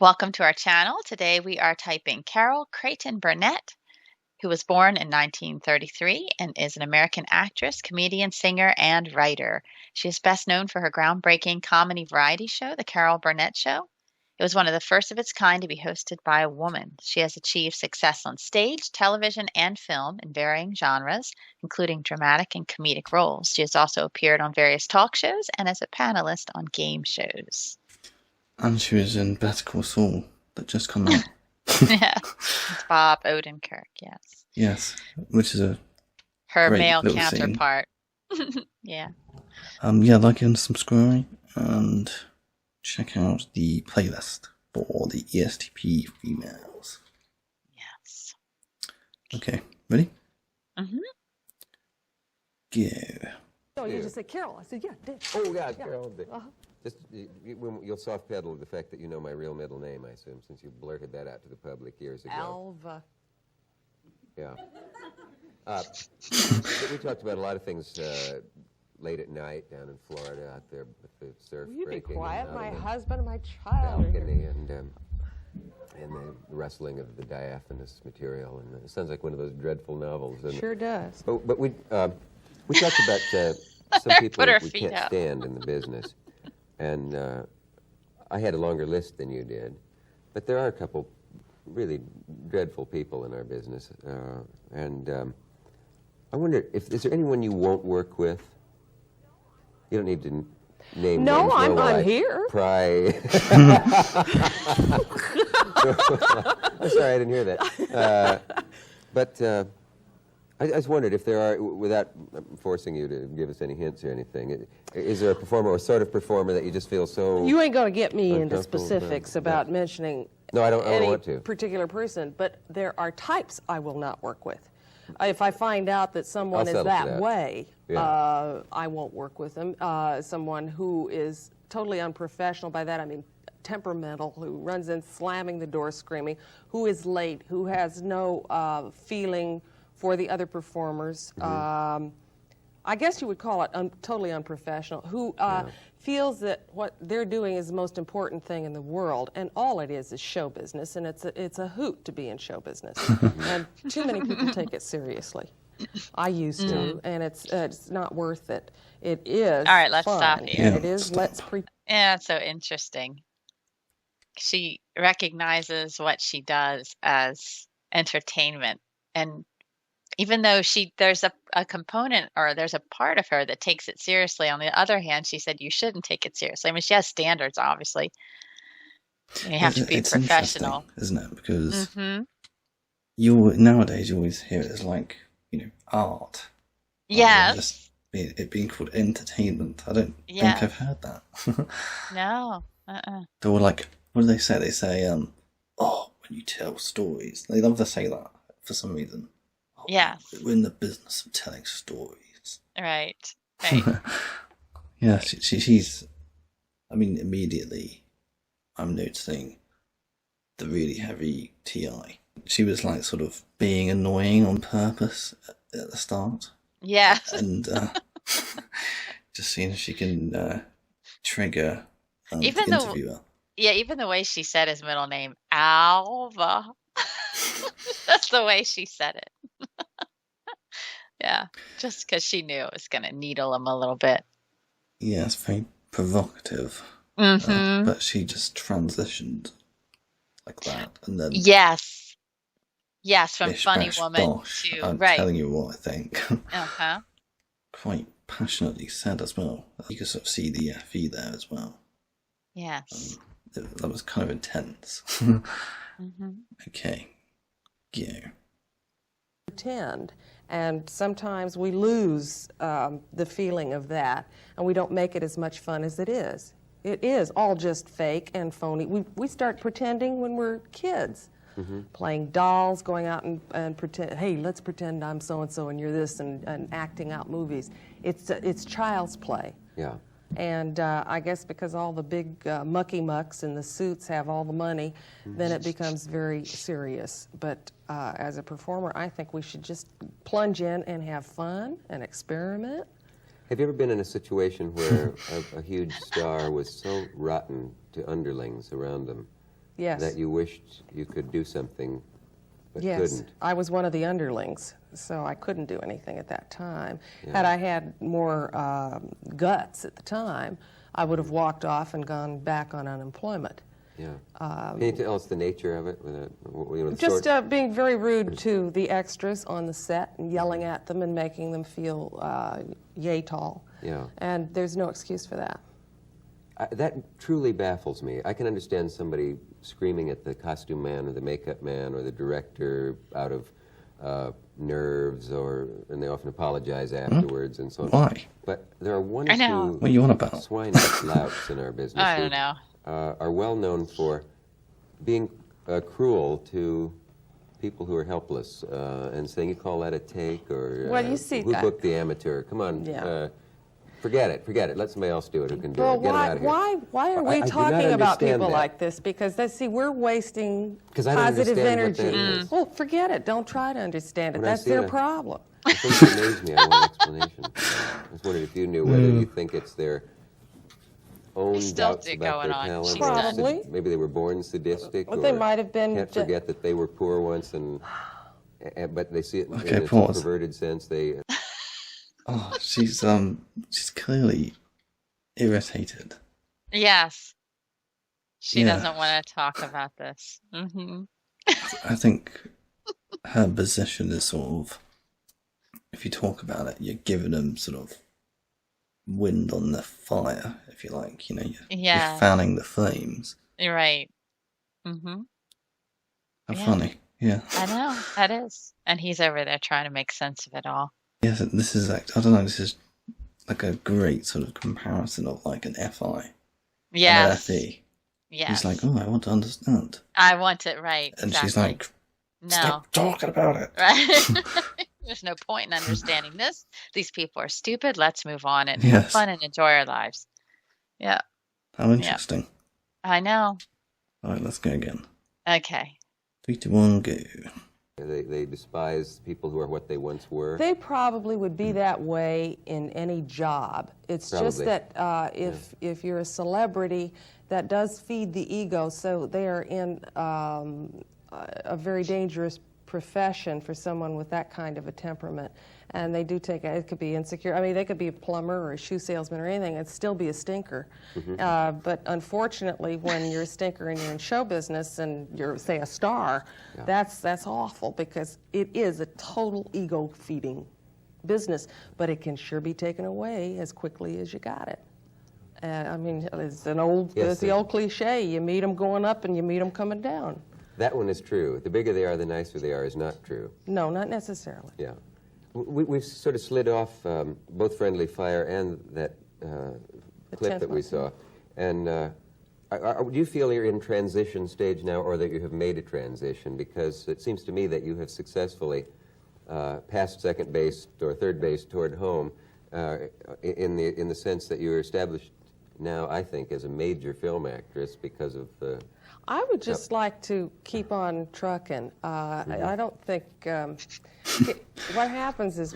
Welcome to our channel. Today we are typing Carol Creighton Burnett, who was born in 1933 and is an American actress, comedian, singer, and writer. She is best known for her groundbreaking comedy variety show, The Carol Burnett Show. It was one of the first of its kind to be hosted by a woman. She has achieved success on stage, television, and film in varying genres, including dramatic and comedic roles. She has also appeared on various talk shows and as a panelist on game shows. And she was in Better Call Saul that just come out. Yeah, it's Bob Odenkirk, yes. Yes, which is her great male little counterpart. Yeah. Like and subscribe and check out the playlist for the ESTP females. Yes. Okay, ready? Mm-hmm. Go. Oh, you just said Carol. I said, yeah, Dick. Oh, yeah, Carol. Just, you'll soft pedal the fact that you know my real middle name, I assume, since you blurted that out to the public years ago. Alva. Yeah. We talked about a lot of things late at night down in Florida, out there with the surf Will you be breaking. quiet? My and husband and my child are here. balcony and the rustling of the diaphanous material, and it sounds like one of those dreadful novels. Sure does. But we talked about some people we can't stand in the business. And I had a longer list than you did, but there are a couple really dreadful people in our business. I wonder, is there anyone you won't work with? You don't need to name No, names. I'm here. Pry. I'm sorry, I didn't hear that. I just wondered if there are, without forcing you to give us any hints or anything, is there a performer or sort of performer that you just feel so... You ain't going to get me into uncomfortable specifics about mentioning No, I don't any want to. particular person, but there are types I will not work with. If I find out that someone is that way, I won't work with them. Someone who is totally unprofessional, by that I mean temperamental, who runs in slamming the door screaming, who is late, who has no feeling for the other performers. I guess you would call it totally unprofessional, who feels that what they're doing is the most important thing in the world, and all it is show business, and it's a hoot to be in show business. And too many people take it seriously. I used to, and it's not worth it. It is All right, let's fun. stop here. And it is, let's Yeah, that's so interesting. She recognizes what she does as entertainment, and even though there's a component or there's a part of her that takes it seriously, on the other hand, she said you shouldn't take it seriously. I mean, she has standards, obviously. And you have to be professional. Isn't it? Because nowadays you always hear it as like, art. Yes. Just it being called entertainment. I don't think I've heard that. No. They were like, what do they say? They say, when you tell stories. They love to say that for some reason. Yeah. We're in the business of telling stories. Right. Yeah, she's, immediately I'm noticing the really heavy TI. She was like sort of being annoying on purpose at the start. Yeah. And just seeing if she can trigger even the interviewer. Even the way she said his middle name, Alva. That's the way she said it. Yeah, just because she knew it was going to needle him a little bit. Yeah, it's very provocative. But she just transitioned like that. And then Yes, from bish, funny bash, woman bosh, to... I'm right. telling you what I think. Uh-huh. Quite passionately said as well. You can sort of see the FE there as well. Yes. That was kind of intense. Okay. Go. pretend, and sometimes we lose the feeling of that, and we don't make it as much fun as it is. It is all just fake and phony. We start pretending when we're kids, playing dolls, going out and pretend, hey, let's pretend I'm so-and-so and you're this, and acting out movies. It's child's play. Yeah. And I guess because all the big mucky mucks in the suits have all the money, then it becomes very serious. But as a performer, I think we should just plunge in and have fun and experiment. Have you ever been in a situation where a huge star was so rotten to underlings around them Yes. That you wished you could do something but couldn't. I was one of the underlings, so I couldn't do anything at that time. Had I had more guts at the time, I would have walked off and gone back on unemployment. Yeah. Can you tell us the nature of it? Just being very rude to the extras on the set and yelling at them and making them feel yay tall. Yeah. And there's no excuse for that. That truly baffles me. I can understand somebody screaming at the costume man or the makeup man or the director out of nerves, and they often apologize afterwards and so on. Why? But there are one or two what are you on about? swine-like louts in our business. I don't know. Are well known for being cruel to people who are helpless and saying, you call that a take, or well, you see who that. booked the amateur? Come on, forget it. Let somebody else do it who can do it. Get them out of here. Why are we talking about people like this? Because we're wasting positive energy. Well, forget it. Don't try to understand it. That's their problem. The thing that amazed me, I want an explanation. I was wondering if you knew whether you think it's their own doubts about their talent. Probably. Maybe they were born sadistic. Well, they might have been. Can't forget that they were poor once, but they see it in a pause. perverted sense. They. Oh, she's clearly irritated. Yes. She doesn't want to talk about this. Mm-hmm. I think her position is sort of, if you talk about it, you're giving them sort of wind on the fire, if you like. You know, you're fanning the flames. You're right. Mm-hmm. How funny. Yeah. I know. That is. And he's over there trying to make sense of it all. Yes, this is like, I don't know, this is like a great sort of comparison of like an FI. Yes. And an FE. Yes. He's like, oh, I want to understand. I want it right. And exactly. she's like, stop talking about it. Right. There's no point in understanding this. These people are stupid. Let's move on and have fun and enjoy our lives. Yeah. How interesting. I know. All right, let's go again. Okay. 3, 2, 1, go. They despise people who are what they once were. They probably would be that way in any job. It's just that if you're a celebrity, that does feed the ego, so they are in a very dangerous profession for someone with that kind of a temperament. And they do take it could be insecure. I mean, they could be a plumber or a shoe salesman or anything and still be a stinker. But unfortunately, when you're a stinker and you're in show business and you're, say, a star, that's awful, because it is a total ego-feeding business. But it can sure be taken away as quickly as you got it. I mean, it's the old cliche: you meet them going up and you meet them coming down. That one is true. The bigger they are, the nicer they are is not true. No, not necessarily. Yeah. We've sort of slid off both Friendly Fire and that clip that we saw. And do you feel you're in transition stage now, or that you have made a transition? Because it seems to me that you have successfully passed second base or third base toward home in the sense that you're established now, I think, as a major film actress because of the... I would just like to keep on trucking. I don't think... what happens is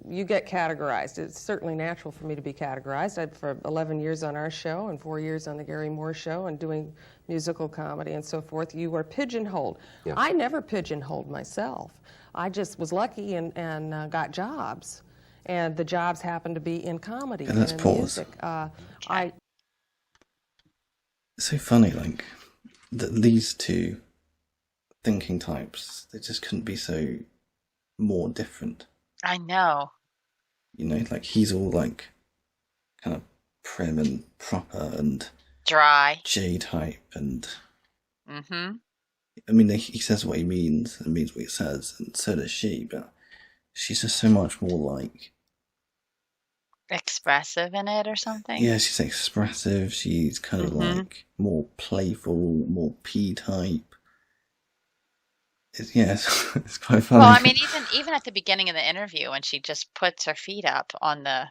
you get categorized. It's certainly natural for me to be categorized. For 11 years on our show and 4 years on the Gary Moore show and doing musical comedy and so forth, you are pigeonholed. Yeah. I never pigeonholed myself. I just was lucky and got jobs. And the jobs happened to be in comedy and in music. It's so funny, like, that these two thinking types, they just couldn't be so more different. I know. You know, like, he's all, like, kind of prim and proper and... dry. J-type and... Mm-hmm. I mean, he says what he means and means what he says, and so does she, but she's just so much more, like... expressive in it or something? Yeah, she's expressive. She's kind of like more playful, more P-type. It's quite funny. Well, I mean, even at the beginning of the interview, when she just puts her feet up on the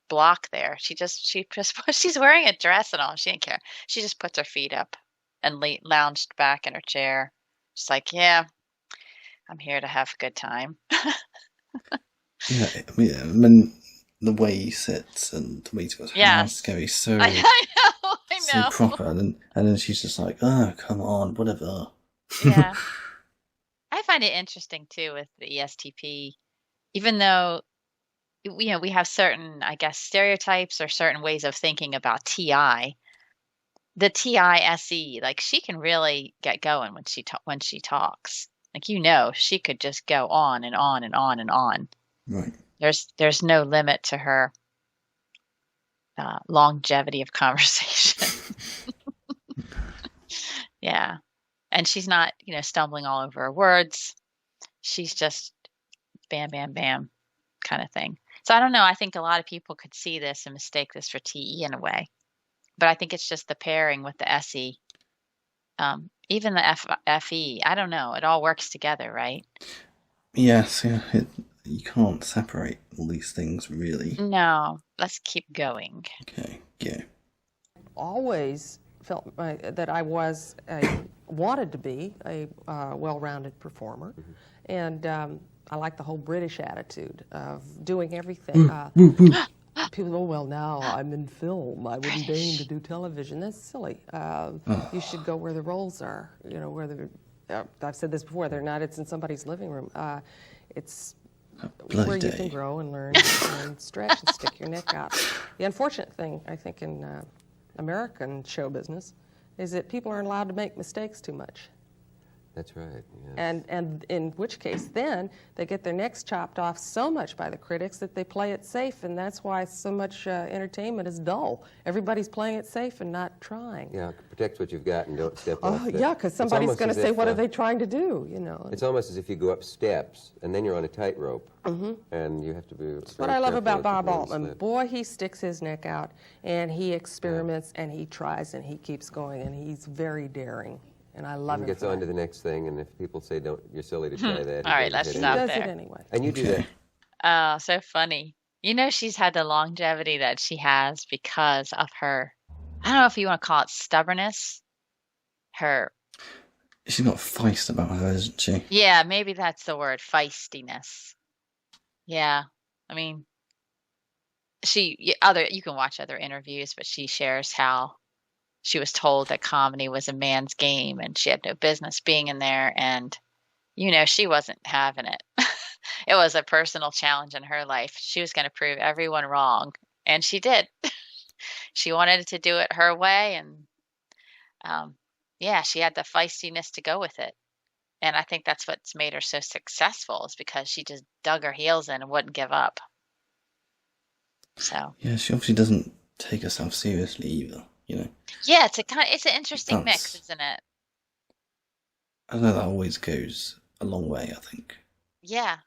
block there, she's wearing a dress and all. She didn't care. She just puts her feet up and lounged back in her chair. She's like, yeah, I'm here to have a good time. Yeah, I mean, the way he sits and the way he goes, yeah, scary, so I so proper, and then she's just like, oh, come on, whatever. Yeah. I find it interesting too with the ESTP, even though we have certain, I guess, stereotypes or certain ways of thinking about TI. The TISE, like she can really get going when she talks. Like she could just go on and on and on and on. Right. There's no limit to her longevity of conversation. Yeah. And she's not, stumbling all over her words. She's just bam, bam, bam kind of thing. So I don't know. I think a lot of people could see this and mistake this for TE in a way. But I think it's just the pairing with the SE. Even the FE, I don't know. It all works together, right? Yes, yeah. You can't separate all these things, really. No. Let's keep going. Okay, yeah. Always felt that I wanted to be a well-rounded performer. And I like the whole British attitude of doing everything. People go, well, now I'm in film. I wouldn't deign to do television. That's silly. You should go where the roles are. I've said this before. They're not. It's in somebody's living room. It's where you can grow and learn and stretch and stick your neck out. The unfortunate thing, I think, in American show business is that people aren't allowed to make mistakes too much. That's right. Yes. And in which case, then they get their necks chopped off so much by the critics that they play it safe, and that's why so much entertainment is dull. Everybody's playing it safe and not trying. Yeah, protect what you've got and don't step off. Yeah, because somebody's going to say, "What are they trying to do?" It's almost as if you go up steps and then you're on a tightrope, and you have to be. That's what I love about Bob Altman. Boy, he sticks his neck out and he experiments and he tries and he keeps going and he's very daring. And I love it. And gets on to the next thing, and if people say, "Don't," you're silly to try that. All right, let's stop there. He does it anyway. And you do that. Oh, so funny. She's had the longevity that she has because of her, I don't know if you want to call it stubbornness. She's got feist about her, isn't she? Yeah, maybe that's the word, feistiness. Yeah. I mean, you can watch other interviews, but she shares how she was told that comedy was a man's game and she had no business being in there. And, she wasn't having it. It was a personal challenge in her life. She was going to prove everyone wrong. And she did. She wanted to do it her way. And, she had the feistiness to go with it. And I think that's what's made her so successful is because she just dug her heels in and wouldn't give up. So. Yeah, she obviously doesn't take herself seriously either. Yeah, it's an interesting mix, isn't it? I know that always goes a long way, I think. Yeah.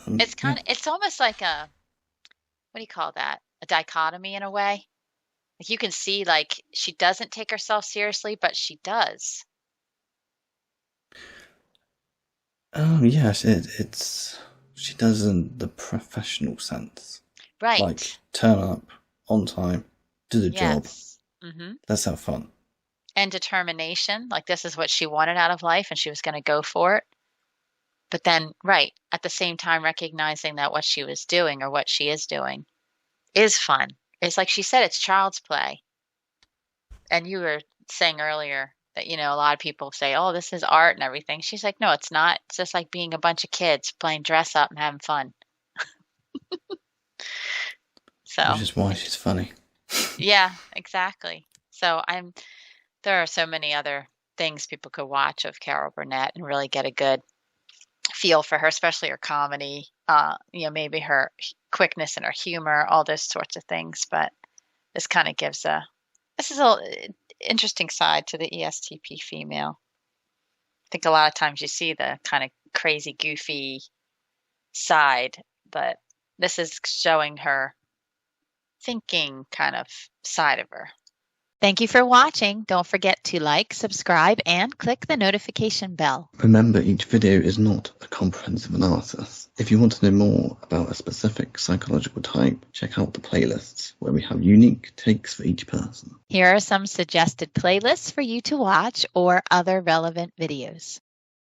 It's almost like what do you call that? A dichotomy in a way. Like you can see like she doesn't take herself seriously, but she does. Yes, she does in the professional sense. Right. Like turn up on time. Do the job. Mm-hmm. Let's have fun. And determination. Like this is what she wanted out of life and she was going to go for it. But then, right, at the same time recognizing that what she was doing or what she is doing is fun. It's like she said, it's child's play. And you were saying earlier that, a lot of people say, oh, this is art and everything. She's like, no, it's not. It's just like being a bunch of kids playing dress up and having fun. Which is why she's funny. Yeah, exactly. So there are so many other things people could watch of Carol Burnett and really get a good feel for her, especially her comedy, maybe her quickness and her humor, all those sorts of things. But this kind of gives this is an interesting side to the ESTP female. I think a lot of times you see the kind of crazy, goofy side, but this is showing her thinking kind of side of her. Thank you for watching. Don't forget to like, subscribe, and click the notification bell. Remember, each video is not a comprehensive analysis. If you want to know more about a specific psychological type, check out the playlists where we have unique takes for each person. Here are some suggested playlists for you to watch or other relevant videos.